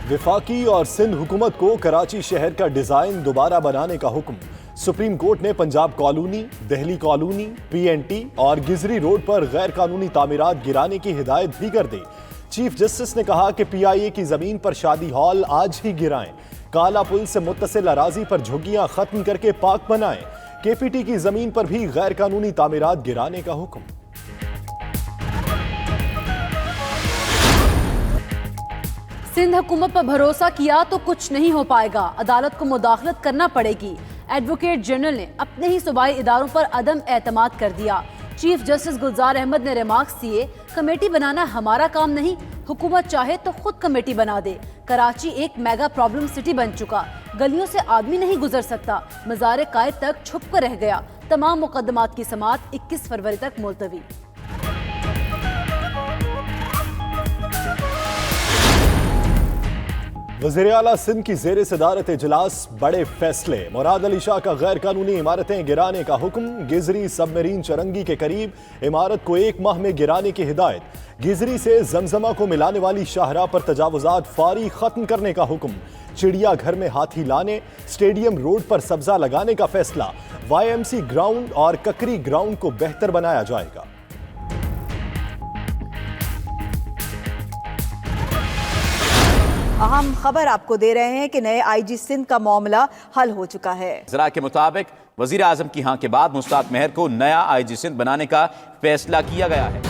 विफाकी और सिंध हुकूमत को कराची शहर का डिजाइन दोबारा बनाने का हुक्म। सुप्रीम कोर्ट ने Punjab colony, Delhi colony, PNT और गिजरी रोड पर गैर कानूनी तामीरात गिराने की हिदायत भी कर दी। चीफ जस्टिस ने कहा कि पीआईए की जमीन पर शादी हॉल आज ही गिराएं, काला पुल से मुत्तसिल अराजी पर झुग्गियां खत्म करके पार्क बनाएं। केपीटी की जमीन पर भी गैर कानूनी तामीरात गिराने का हुक्म। सिंध हुकूमत पर भरोसा किया तो कुछ नहीं हो पाएगा, अदालत को मुदाखलत करना पड़ेगी। एडवोकेट जनरल ने अपने ही सूबाई इदारों पर अदम एतमाद कर दिया। चीफ जस्टिस गुलजार अहमद ने रिमार्क्स दिए, कमेटी बनाना हमारा काम नहीं, हुकूमत चाहे तो खुद कमेटी बना दे। कराची एक मेगा प्रॉब्लम सिटी बन चुका, गलियों से आदमी नहीं गुजर सकता, मज़ार कायद तक छुप कर रह गया। तमाम मुकदमात की समाअत 21 फरवरी तक मुलतवी। वज़ीर आला सिंध की ज़ेर सदारत इजलास बड़े फैसले। मुराद अली शाह का गैर कानूनी इमारतें गिराने का हुक्म। गिजरी सबमरीन चरंगी के करीब इमारत को 1 माह में गिराने की हिदायत। गिजरी से जमजमा को मिलाने वाली शाहराह पर तजावुजात फौरी खत्म करने का हुक्म। चिड़ियाघर में हाथी लाने, स्टेडियम रोड पर सब्जा लगाने का फैसला। YMC ग्राउंड और ककरी ग्राउंड को बेहतर बनाया जाएगा। अहम खबर आपको दे रहे हैं कि नए आईजी सिंध का मामला हल हो चुका है। जरा के मुताबिक वजीर आजम की हाँ के बाद मुश्ताक मेहर को नया आईजी सिंध बनाने का फैसला किया गया है।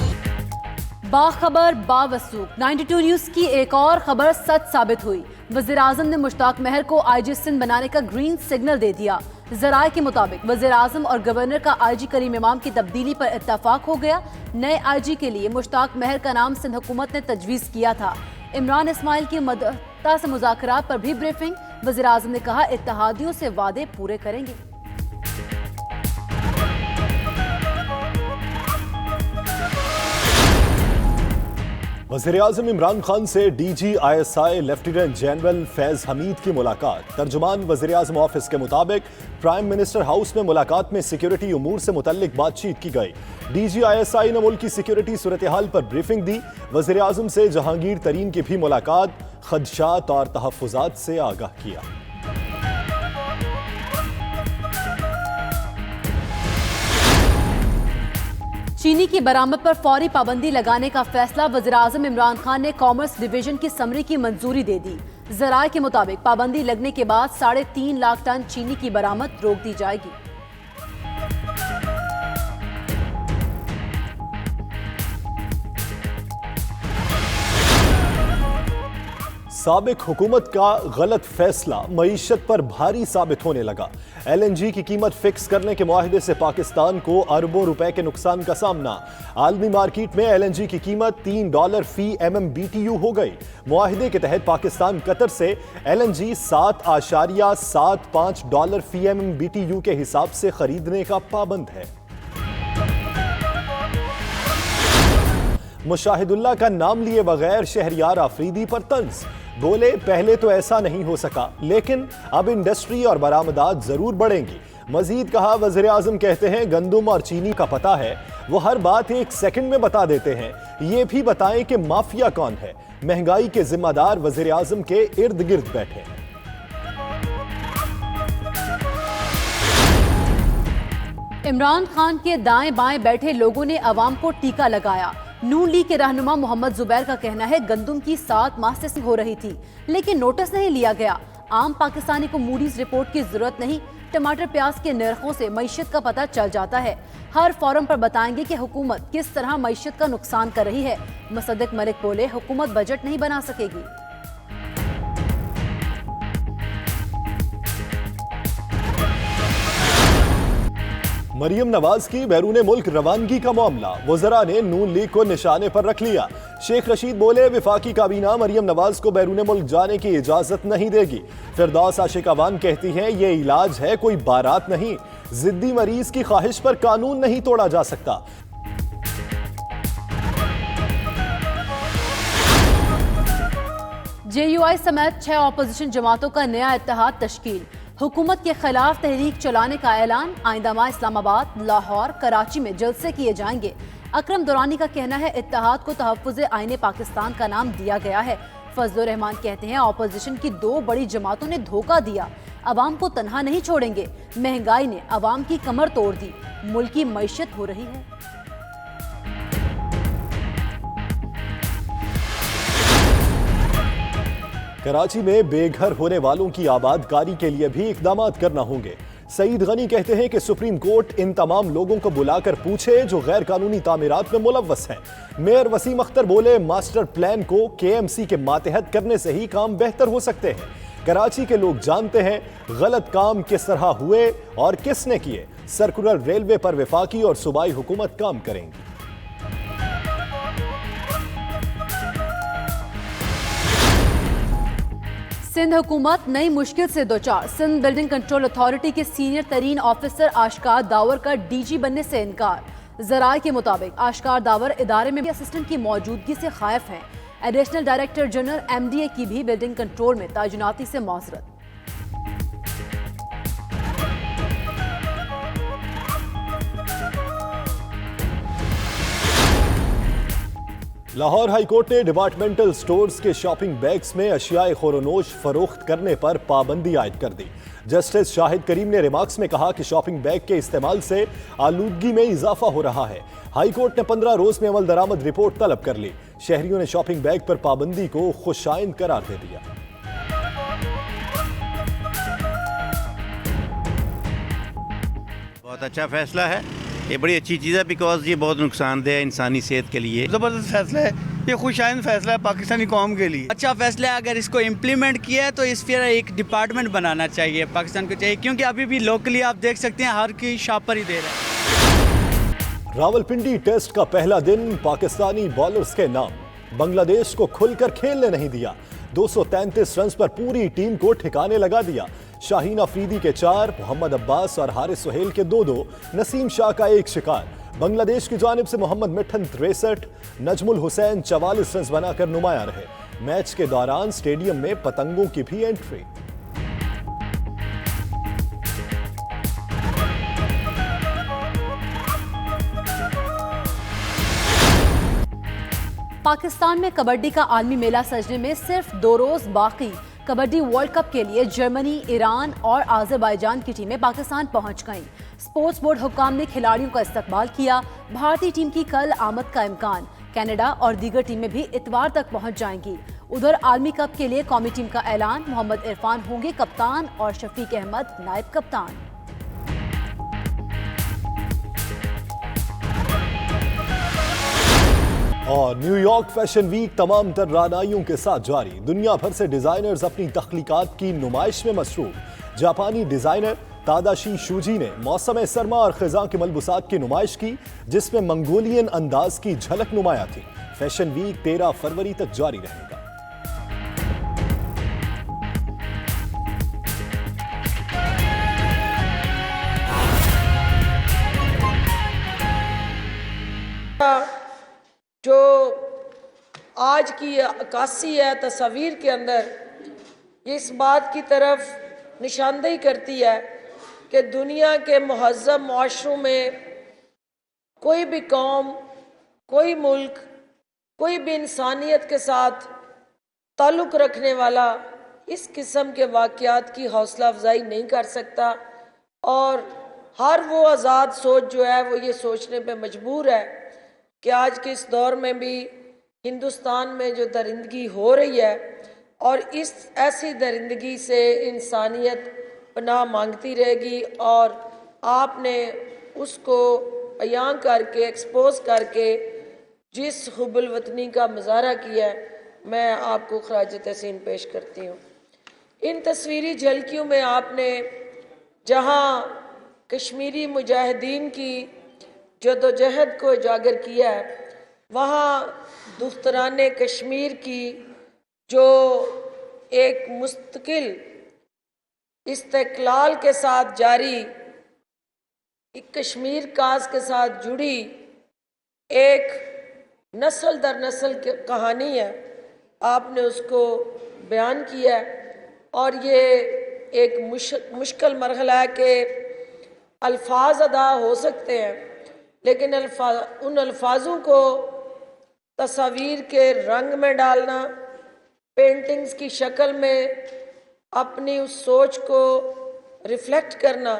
बाखबर बावसूख 92 न्यूज की एक और खबर सच साबित हुई। वजीर आजम ने मुश्ताक मेहर को आईजी सिंध बनाने का ग्रीन सिग्नल दे दिया। जराये के मुताबिक वजीर आजम और गवर्नर का आईजी करीम इमाम की तब्दीली पर इत्तफाक हो गया। नए आईजी के लिए मुश्ताक मेहर का नाम सिंध हुकूमत ने तजवीज़ किया था। इमरान इस्माइल की मदद से मुज़ाकरात पर भी ब्रीफिंग। वज़ीर आज़म ने कहा, इत्तेहादियों से वादे पूरे करेंगे। वज़ीर आज़म इमरान खान से DGISI lieutenant general Faiz Hamid की मुलाकात। तर्जुमान वज़ीर आज़म ऑफिस के मुताबिक प्राइम मिनिस्टर हाउस में मुलाकात में सिक्योरिटी उमूर से मुतल्लिक बातचीत की गई। DGISI ने मुल्क की सिक्योरिटी सूरत हाल पर ब्रीफिंग दी। वज़ीर आज़म से जहांगीर तरीन की भी मुलाकात, खदशात और तहफ़्फ़ुज़ात से आगाह किया। चीनी की बरामद पर फौरी पाबंदी लगाने का फैसला। वज़ीर आज़म इमरान खान ने कॉमर्स डिवीजन की समरी की मंजूरी दे दी। ज़राए के मुताबिक पाबंदी लगने के बाद 3.5 लाख टन चीनी की बरामद रोक दी जाएगी। साबिक हुकूमत का गलत फैसला मईशत पर भारी साबित होने लगा। LNG की कीमत फिक्स करने के मुआहदे से पाकिस्तान को अरबों रुपए के नुकसान का सामना। आलमी मार्केट में LNG की कीमत $3 फी MMBTU हो गई। मुआहदे के तहत पाकिस्तान कतर से LNG $7.75 फी MMBTU के हिसाब से खरीदने का पाबंद है। मुशाहिदुल्लाह का नाम लिए बगैर शहरियार आफरीदी पर तंज। बोले, पहले तो ऐसा नहीं हो सका, लेकिन अब इंडस्ट्री और बरामदात जरूर बढ़ेंगी। मजीद कहा, वज़ीर आज़म कहते हैं गंदम और चीनी का पता है, वो हर बात 1 सेकंड में बता देते हैं। ये भी बताएं कि माफिया कौन है। महंगाई के जिम्मेदार वज़ीर आज़म के इर्द गिर्द बैठे हैं। इमरान खान के दाएं बाएं बैठे लोगों ने अवाम को टीका लगाया। नून लीग के रहनुमा मोहम्मद जुबैर का कहना है, गंदम की 7 माह से हो रही थी, लेकिन नोटिस नहीं लिया गया। आम पाकिस्तानी को मूडीज रिपोर्ट की जरूरत नहीं, टमाटर प्याज के नरखों से मईशत का पता चल जाता है। हर फोरम पर बताएंगे कि हुकूमत किस तरह मईशत का नुकसान कर रही है। मुसद्दिक मलिक बोले, हुकूमत बजट नहीं बना सकेगी। मरियम नवाज की बैरून मुल्क रवानगी का मामला। वज़रा ने नून लीग को निशाने पर रख लिया। शेख रशीद बोले, विफाकी काबीना मरियम नवाज को बैरून मुल्क जाने की इजाजत नहीं देगी। फिरदौस आशिक अवान कहती हैं, ये इलाज है, कोई बारात नहीं। जिद्दी मरीज की ख्वाहिश पर कानून नहीं तोड़ा जा सकता। JUI समेत 6 ऑपोजिशन जमातों का नया इत्तेहाद तश्कील। हुकूमत के खिलाफ तहरीक चलाने का ऐलान। आइंदा माह इस्लामाबाद, लाहौर, कराची में जलसे किए जाएंगे। अकरम दुरानी का कहना है, इत्तेहाद को तहफ़्फ़ुज़ आईने पाकिस्तान का नाम दिया गया है। फजलुर रहमान कहते हैं ऑपोजिशन की दो बड़ी जमातों ने धोखा दिया, अवाम को तन्हा नहीं छोड़ेंगे। महंगाई ने अवाम की कमर तोड़ दी, मुल्क की मईशत हो रही है। कराची में बेघर होने वालों की आबादकारी के लिए भी इकदाम करना होंगे। सईद गनी कहते हैं कि सुप्रीम कोर्ट इन तमाम लोगों को बुलाकर पूछे जो गैर कानूनी तामीरात में मुलव्वस हैं। मेयर वसीम अख्तर बोले मास्टर प्लान को केएमसी के मातहत करने से ही काम बेहतर हो सकते हैं। कराची के लोग जानते हैं गलत काम किस तरह हुए और किसने किए। सर्कुलर रेलवे पर वफाकी और सूबाई हुकूमत काम करेंगी। सिंध हुकूमत नई मुश्किल से दो चार। सिंध बिल्डिंग कंट्रोल अथॉरिटी के सीनियर तरीन ऑफिसर आशकार दावर का डीजी बनने से इनकार। जराये के मुताबिक आशकार दावर इदारे में असिस्टेंट की मौजूदगी से खायफ हैं। एडिशनल डायरेक्टर जनरल एमडीए की भी बिल्डिंग कंट्रोल में तायुनाती से मौजरत। लाहौर हाईकोर्ट ने डिपार्टमेंटल स्टोर्स के शॉपिंग बैग्स में अशियाए खोरोनोश फरोख्त करने पर पाबंदी आयद कर दी। जस्टिस शाहिद करीम ने रिमार्क्स में कहा कि शॉपिंग बैग के इस्तेमाल से आलूदगी में इजाफा हो रहा है। हाईकोर्ट ने 15 रोज में अमल दरामद रिपोर्ट तलब कर ली। शहरियों ने शॉपिंग बैग पर पाबंदी को खुशाइन करार दे दिया। बहुत अच्छा फैसला है, ये बड़ी अच्छी चीज़ है बिकॉज ये बहुत नुकसानदेह है इंसानी सेहत के लिए। ज़बरदस्त फैसला है, ये खुशाइन फैसला है पाकिस्तानी कौम के लिए। अच्छा फैसला है, अगर इसको इम्प्लीमेंट किया है तो इस फिर एक डिपार्टमेंट बनाना चाहिए पाकिस्तान को चाहिए, क्योंकि अभी भी लोकली आप देख सकते हैं हर की शॉप पर ही दे रहा है। रावलपिंडी टेस्ट का पहला दिन पाकिस्तानी बॉलर्स के नाम। बांग्लादेश को खुलकर खेलने नहीं दिया। 233 रन पर पूरी टीम को ठिकाने लगा दिया। शाहीन अफरीदी के 4, मोहम्मद अब्बास और हारिस सुहेल के 2-2, नसीम शाह का 1 शिकार। बांग्लादेश की जानिब से मोहम्मद मिठन 63, नजमुल हुसैन 44 रन बनाकर नुमाया रहे। मैच के दौरान स्टेडियम में पतंगों की भी एंट्री। पाकिस्तान में कबड्डी का आलमी मेला सजने में सिर्फ 2 रोज बाकी। कबड्डी वर्ल्ड कप के लिए जर्मनी, ईरान और आज़रबाईजान की टीमें पाकिस्तान पहुंच गईं। स्पोर्ट्स बोर्ड हुक्काम ने खिलाड़ियों का इस्तकबाल किया। भारतीय टीम की कल आमद का इम्कान। कनाडा और दीगर टीमें भी इतवार तक पहुंच जाएंगी। उधर आलमी कप के लिए कौमी टीम का ऐलान। मोहम्मद इरफान होंगे कप्तान और शफीक अहमद नायब कप्तान। और न्यूयॉर्क फैशन वीक तमाम तर रानाइयों के साथ जारी। दुनिया भर से डिजाइनर्स अपनी तख्लीकात की नुमाइश में मसरूफ। जापानी डिजाइनर तादाशी शूजी ने मौसम सरमा और खिजा के मलबूसात की नुमाइश की, जिसमें मंगोलियन अंदाज की झलक नुमाया थी। फैशन वीक 13 फरवरी तक जारी रहेगा। जो आज की अक्कासी है तस्वीर के अंदर, ये इस बात की तरफ निशानदेही करती है कि दुनिया के महज़्ज़ब मुआशरों में कोई भी कौम, कोई मुल्क, कोई भी इंसानियत के साथ ताल्लुक़ रखने वाला इस किस्म के वाक़यात की हौसला अफजाई नहीं कर सकता। और हर वो आज़ाद सोच जो है वो ये सोचने पे मजबूर है कि आज के इस दौर में भी हिंदुस्तान में जो दरिंदगी हो रही है और इस ऐसी दरिंदगी से इंसानियत पनाह मांगती रहेगी, और आपने उसको अयां करके एक्सपोज करके जिस हुब्बुल वतनी का मुजाहरा किया है, मैं आपको खराज तहसीन पेश करती हूँ। इन तस्वीरी झलकियों में आपने जहाँ कश्मीरी मुजाहिदीन की जदोजहद को उजागर किया है, वहाँ दुख्तराने कश्मीर की जो एक मुस्तकिल इस्तिक़लाल के साथ जारी, एक कश्मीर काज के साथ जुड़ी एक नस्ल दर नस्ल की कहानी है, आपने उसको बयान किया है। और ये एक मुश्किल मरहला है कि अल्फाज अदा हो सकते हैं, लेकिन उन अल्फाजों को तस्वीर के रंग में डालना, पेंटिंग्स की शक्ल में अपनी उस सोच को रिफ्लेक्ट करना